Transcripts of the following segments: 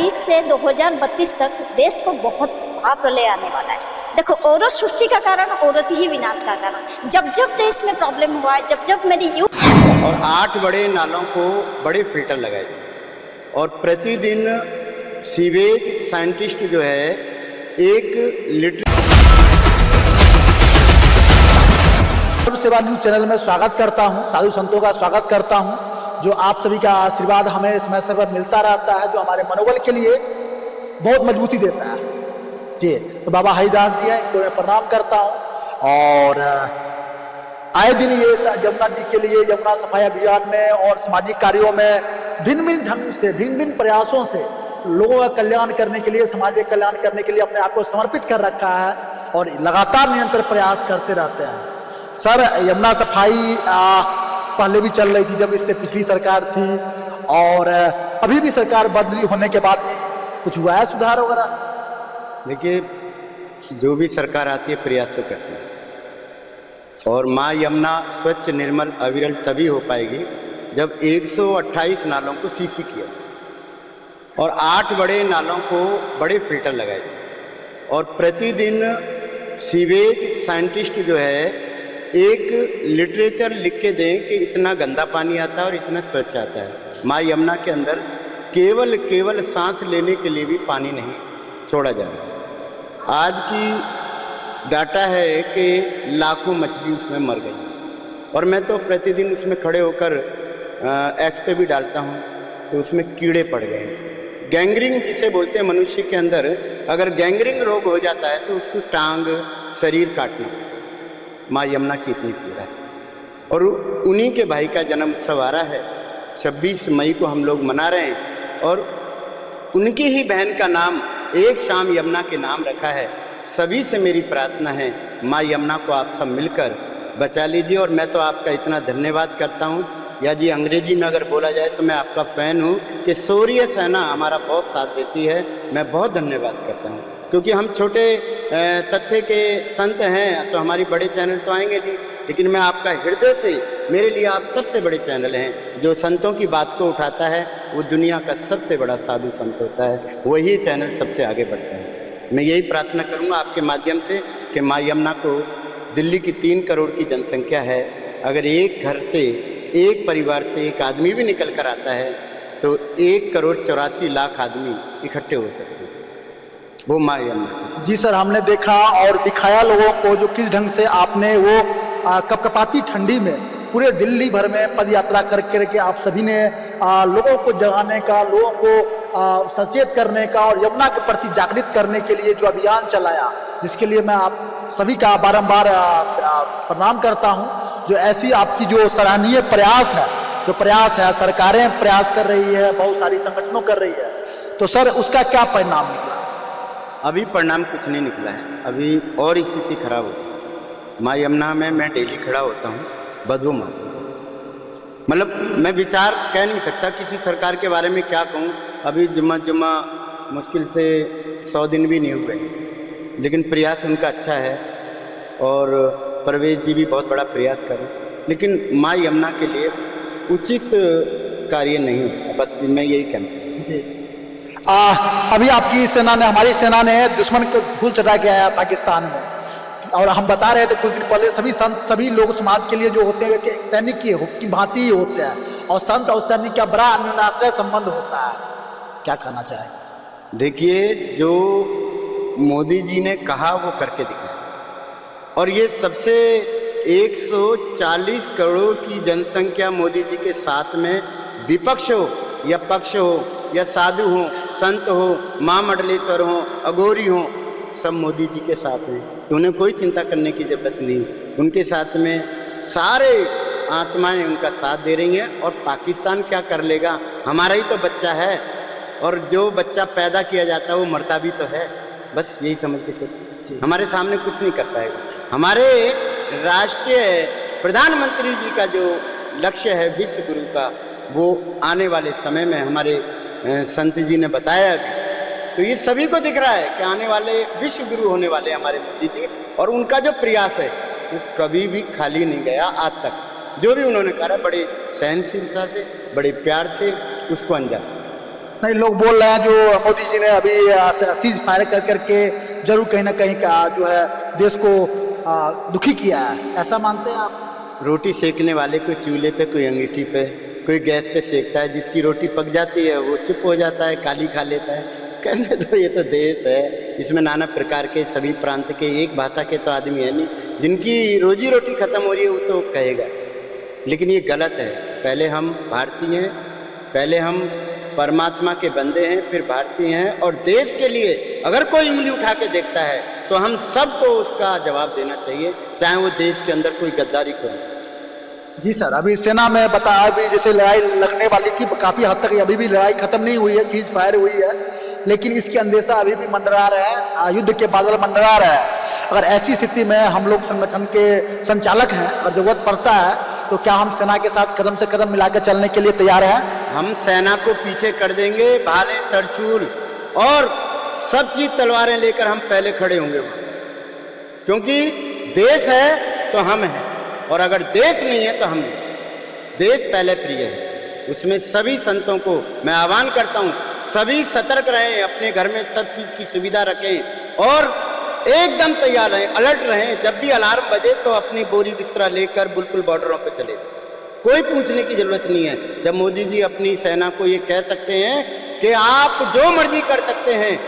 2020 से 2032 तक देश को बहुत बड़ा प्रलय आने वाला है। देखो, औरत सृष्टि का कारण, औरत ही विनाश का कारण। जब जब देश में प्रॉब्लम हुआ है, जब जब मेरी यूथ और 8 बड़े नालों को बड़े फिल्टर लगाए और प्रतिदिन सीवेज साइंटिस्ट जो है 1 लीटर। सेवा न्यूज चैनल में स्वागत करता हूं, साधु संतों का स्वागत करता हूं, जो आप सभी का आशीर्वाद हमें समय समय पर मिलता रहता है, जो हमारे मनोबल के लिए बहुत मजबूती देता है जी। तो बाबा हरिदास जी हैं, इनको मैं प्रणाम करता हूं। और आए दिन ये यमुना जी के लिए, यमुना सफाई अभियान में और सामाजिक कार्यों में भिन्न भिन्न ढंग से, भिन्न भिन्न प्रयासों से लोगों का कल्याण करने के लिए, समाज का कल्याण करने के लिए अपने आप को समर्पित कर रखा है और लगातार निरंतर प्रयास करते रहते हैं। सर, यमुना सफाई पहले भी चल रही थी जब इससे पिछली सरकार थी, और अभी भी सरकार बदली होने के बाद भी कुछ हुआ है सुधार वगैरह? देखिए, जो भी सरकार आती है प्रयास तो करती है, और माँ यमुना स्वच्छ निर्मल अविरल तभी हो पाएगी जब 128 नालों को सीसी किया और 8 बड़े नालों को बड़े फिल्टर लगाए और प्रतिदिन सीवेज साइंटिस्ट जो है 1 लिटरेचर लिख के दें कि इतना गंदा पानी आता है और इतना स्वच्छ आता है। माँ यमुना के अंदर केवल सांस लेने के लिए भी पानी नहीं छोड़ा जा रहा। आज की डाटा है कि लाखों मछली उसमें मर गई, और मैं तो प्रतिदिन उसमें खड़े होकर एक्स पे भी डालता हूँ तो उसमें कीड़े पड़ गए। गैंग्रीन जिसे बोलते हैं, मनुष्य के अंदर अगर गैंग्रीन रोग हो जाता है तो उसको टांग, शरीर काटना। माँ यमुना की इतनी पीड़ा है, और उन्हीं के भाई का जन्म उत्सव आ रहा है। 26 मई को हम लोग मना रहे हैं, और उनकी ही बहन का नाम एक शाम यमुना के नाम रखा है। सभी से मेरी प्रार्थना है, माँ यमुना को आप सब मिलकर बचा लीजिए। और मैं तो आपका इतना धन्यवाद करता हूँ, या जी अंग्रेजी में अगर बोला जाए तो मैं आपका फ़ैन हूँ कि सूर्य सेना हमारा बहुत साथ देती है। मैं बहुत धन्यवाद करता हूँ, क्योंकि हम छोटे तथ्य के संत हैं तो हमारी बड़े चैनल तो आएंगे नहीं, लेकिन मैं आपका हृदय से, मेरे लिए आप सबसे बड़े चैनल हैं। जो संतों की बात को उठाता है वो दुनिया का सबसे बड़ा साधु संत होता है, वही चैनल सबसे आगे बढ़ता है। मैं यही प्रार्थना करूँगा आपके माध्यम से कि माँ यमुना को, दिल्ली की 3 करोड़ की जनसंख्या है, अगर एक घर से, एक परिवार से एक आदमी भी निकल कर आता है तो 1 करोड़ 84 लाख आदमी इकट्ठे हो सकते हैं, वो माँ यमुना। जी सर, हमने देखा और दिखाया लोगों को जो किस ढंग से आपने वो कपकपाती ठंडी में पूरे दिल्ली भर में पद यात्रा करके आप सभी ने लोगों को जगाने का, लोगों को सचेत करने का और यमुना के प्रति जागृत करने के लिए जो अभियान चलाया, जिसके लिए मैं आप सभी का बारंबार प्रणाम करता हूं। जो ऐसी आपकी जो सराहनीय प्रयास है, सरकारें प्रयास कर रही है, बहुत सारी संगठनों कर रही है, तो सर उसका क्या परिणाम निकला? अभी परिणाम कुछ नहीं निकला है, अभी और स्थिति खराब हो। माँ यमुना में मैं डेली खड़ा होता हूँ, बदबू मार, मतलब मैं विचार कह नहीं सकता किसी सरकार के बारे में क्या कहूँ। अभी जुम्मा मुश्किल से 100 दिन भी नहीं हुए, लेकिन प्रयास उनका अच्छा है, और परवेज जी भी बहुत बड़ा प्रयास करें, लेकिन माँ यमुना के लिए उचित कार्य नहीं है। बस मैं यही कहना। अभी आपकी सेना ने, हमारी सेना ने दुश्मन को धूल चटा के आया पाकिस्तान में, और हम बता रहे थे कुछ दिन पहले, सभी संत, सभी लोग समाज के लिए जो होते हैं कि सैनिक की भांति ही होते हैं, और संत और सैनिक का बड़ा अन्योन्याश्रय संबंध होता है। क्या कहना चाहेंगे? देखिए, जो मोदी जी ने कहा वो करके दिखाया, और ये सबसे 140 करोड़ की जनसंख्या मोदी जी के साथ में, विपक्ष हो या पक्ष हो या साधु हो, संत हो, माँ मंडलेश्वर हो, अघोरी हो, सब मोदी जी के साथ हैं, तो उन्हें कोई चिंता करने की ज़रूरत नहीं। उनके साथ में सारे आत्माएं उनका साथ दे रही हैं, और पाकिस्तान क्या कर लेगा? हमारा ही तो बच्चा है, और जो बच्चा पैदा किया जाता है वो मरता भी तो है। बस यही समझ के चलो, हमारे सामने कुछ नहीं कर पाएगा। हमारे राष्ट्रीय प्रधानमंत्री जी का जो लक्ष्य है विश्व गुरु का, वो आने वाले समय में हमारे संत जी ने बताया अभी, तो ये सभी को दिख रहा है कि आने वाले विश्व गुरु होने वाले हमारे मोदी जी, और उनका जो प्रयास है वो कभी भी खाली नहीं गया आज तक। जो भी उन्होंने कहा, बड़े सहनशीलता से, बड़े प्यार से उसको अंजाम। नहीं, लोग बोल रहे हैं जो मोदी जी ने अभी सीज फायर कर करके जरूर कहीं ना कहीं का जो है देश को दुखी किया है, ऐसा मानते हैं आप? रोटी सेकने वाले कोई चूल्हे पे, कोई अंगीठी पे, कोई गैस पे सेकता है। जिसकी रोटी पक जाती है वो चुप हो जाता है, काली खा लेता है। कहने तो ये तो देश है, इसमें नाना प्रकार के सभी प्रांत के, एक भाषा के तो आदमी है नहीं। जिनकी रोजी रोटी खत्म हो रही है वो तो कहेगा, लेकिन ये गलत है। पहले हम भारतीय हैं, पहले हम परमात्मा के बंदे हैं, फिर भारतीय हैं। और देश के लिए अगर कोई उंगली उठा के देखता है तो हम सबको उसका जवाब देना चाहिए, चाहे वो देश के अंदर कोई गद्दारी करे। जी सर, अभी सेना में बताया, अभी जैसे लड़ाई लगने वाली थी, काफ़ी हद तक अभी भी लड़ाई खत्म नहीं हुई है, सीज फायर हुई है, लेकिन इसकी अंदेशा अभी भी मंडरा रहा है, युद्ध के बादल मंडरा रहा है। अगर ऐसी स्थिति में हम लोग संगठन के संचालक हैं और जरूरत पड़ता है तो क्या हम सेना के साथ कदम से कदम मिलाकर चलने के लिए तैयार हैं? हम सेना को पीछे कर देंगे, भाले, चरछूल और सब चीज तलवारें लेकर हम पहले खड़े होंगे वहां, क्योंकि देश है तो हम हैं, और अगर देश नहीं है तो हम नहीं। देश पहले प्रिय है, उसमें सभी संतों को मैं आह्वान करता हूं, सभी सतर्क रहें, अपने घर में सब चीज की सुविधा रखें और एकदम तैयार रहें, अलर्ट रहें। जब भी अलार्म बजे तो अपनी बोरी बिस्तरा लेकर बिल्कुल बॉर्डरों पे चले, कोई पूछने की जरूरत नहीं है। जब मोदी जी अपनी सेना को ये कह सकते हैं कि आप जो मर्जी कर सकते हैं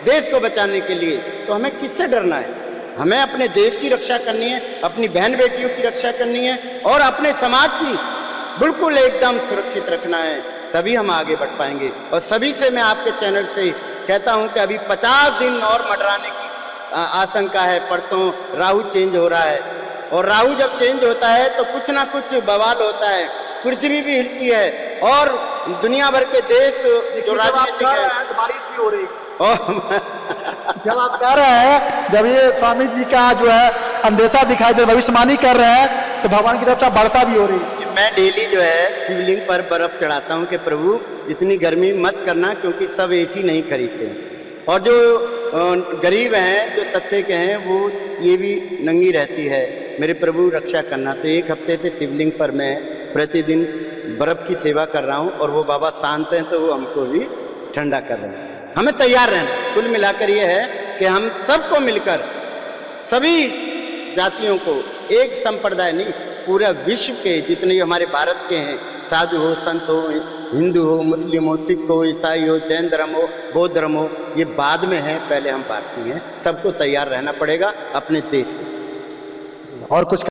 देश को बचाने के लिए, तो हमें किससे डरना है? हमें अपने देश की रक्षा करनी है, अपनी बहन बेटियों की रक्षा करनी है और अपने समाज की बिल्कुल एकदम सुरक्षित रखना है, तभी हम आगे बढ़ पाएंगे। और सभी से मैं आपके चैनल से कहता हूं कि अभी 50 दिन और मंडराने की आशंका है। परसों राहु चेंज हो रहा है, और राहु जब चेंज होता है तो कुछ ना कुछ बवाल होता है, पृथ्वी भी हिलती है और दुनिया भर के देश जो राजनीतिक है, बारिश भी हो रही है। जब आप कह रहे हैं, जब ये स्वामी जी का जो है अंदेशा दिखाई दे, भविष्यवाणी कर रहे हैं, तो भगवान की तरफ से वर्षा भी हो रही है। मैं डेली जो है शिवलिंग पर बर्फ चढ़ाता हूँ कि प्रभु इतनी गर्मी मत करना, क्योंकि सब एसी नहीं खरीदते, और जो गरीब हैं, जो तत्ते के हैं, वो ये भी नंगी रहती है, मेरे प्रभु रक्षा करना। तो एक हफ्ते से शिवलिंग पर मैं प्रतिदिन बर्फ की सेवा कर रहा हूँ, और वो बाबा शांत हैं तो वो हमको भी ठंडा कर रहे हैं। हमें तैयार रहना। कुल मिलाकर ये है कि हम सबको मिलकर, सभी जातियों को, एक संप्रदाय नहीं, पूरा विश्व के जितने हमारे भारत के हैं, साधु हो, संत हो, हिंदू हो, मुस्लिम हो, सिख हो, ईसाई हो, जैन धर्म हो, बौद्ध धर्म हो, ये बाद में है, पहले हम भारतीय हैं। सबको तैयार रहना पड़ेगा अपने देश के। और कुछ